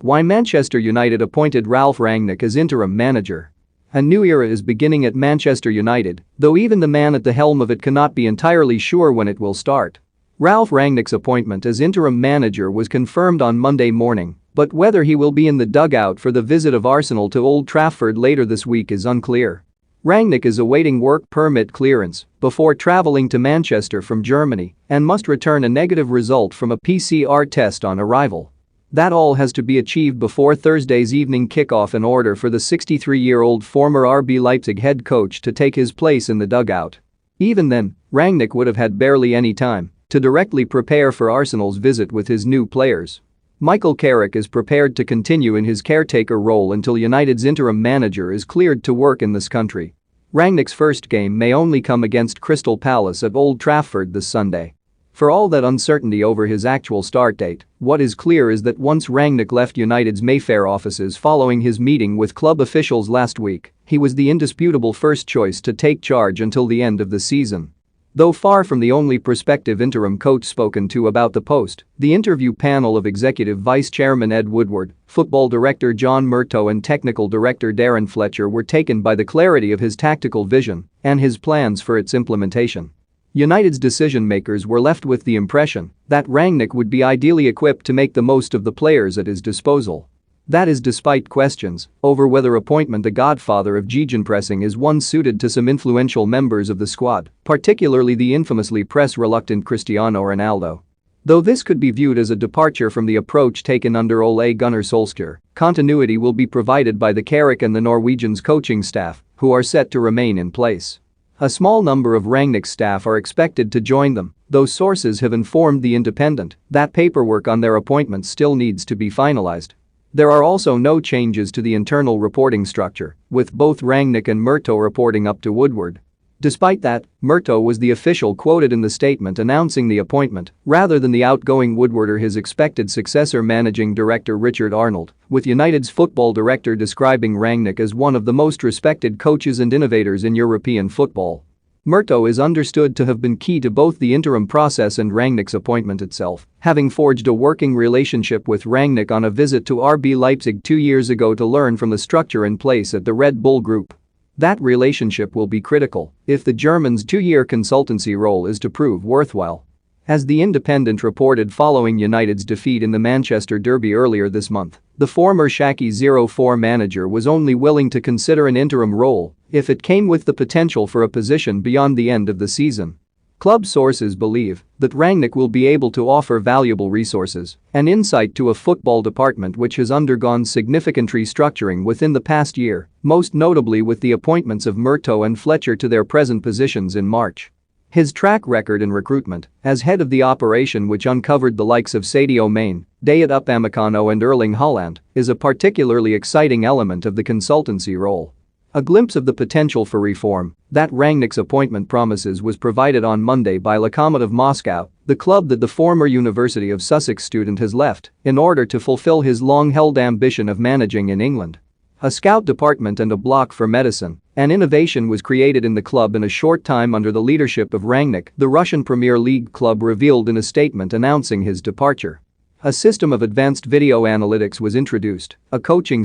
Why Manchester United appointed Ralf Rangnick as interim manager. A new era is beginning at Manchester United, though even the man at the helm of it cannot be entirely sure when it will start. Ralf Rangnick's appointment as interim manager was confirmed on Monday morning, but whether he will be in the dugout for the visit of Arsenal to Old Trafford later this week is unclear. Rangnick is awaiting work permit clearance before travelling to Manchester from Germany and must return a negative result from a PCR test on arrival. That all has to be achieved before Thursday's evening kickoff in order for the 63-year-old former RB Leipzig head coach to take his place in the dugout. Even then, Rangnick would have had barely any time to directly prepare for Arsenal's visit with his new players. Michael Carrick is prepared to continue in his caretaker role until United's interim manager is cleared to work in this country. Rangnick's first game may only come against Crystal Palace at Old Trafford this Sunday. For all that uncertainty over his actual start date, what is clear is that once Rangnick left United's Mayfair offices following his meeting with club officials last week, he was the indisputable first choice to take charge until the end of the season. Though far from the only prospective interim coach spoken to about the post, the interview panel of Executive Vice Chairman Ed Woodward, Football Director John Murtough and Technical Director Darren Fletcher were taken by the clarity of his tactical vision and his plans for its implementation. United's decision-makers were left with the impression that Rangnick would be ideally equipped to make the most of the players at his disposal. That is despite questions over whether appointment the godfather of gegenpressing is one suited to some influential members of the squad, particularly the infamously press-reluctant Cristiano Ronaldo. Though this could be viewed as a departure from the approach taken under Ole Gunnar Solskjaer, continuity will be provided by the Carrick and the Norwegians' coaching staff, who are set to remain in place. A small number of Rangnick's staff are expected to join them, though sources have informed The Independent that paperwork on their appointments still needs to be finalized. There are also no changes to the internal reporting structure, with both Rangnick and Murtough reporting up to Woodward. Despite that, Murtough was the official quoted in the statement announcing the appointment, rather than the outgoing Woodward or his expected successor managing director Richard Arnold, with United's football director describing Rangnick as one of the most respected coaches and innovators in European football. Murtough is understood to have been key to both the interim process and Rangnick's appointment itself, having forged a working relationship with Rangnick on a visit to RB Leipzig 2 years ago to learn from the structure in place at the Red Bull Group. That relationship will be critical if the German's 2-year consultancy role is to prove worthwhile. As The Independent reported following United's defeat in the Manchester derby earlier this month, the former Schalke 04 manager was only willing to consider an interim role if it came with the potential for a position beyond the end of the season. Club sources believe that Rangnick will be able to offer valuable resources and insight to a football department which has undergone significant restructuring within the past year, most notably with the appointments of Murtough and Fletcher to their present positions in March. His track record in recruitment as head of the operation which uncovered the likes of Sadio Mane, Dayot Upamecano and Erling Haaland is a particularly exciting element of the consultancy role. A glimpse of the potential for reform that Rangnick's appointment promises was provided on Monday by Lokomotiv Moscow, the club that the former University of Sussex student has left in order to fulfill his long-held ambition of managing in England. A scout department and a block for medicine and innovation was created in the club in a short time under the leadership of Rangnick, the Russian Premier League club revealed in a statement announcing his departure. A system of advanced video analytics was introduced, a coaching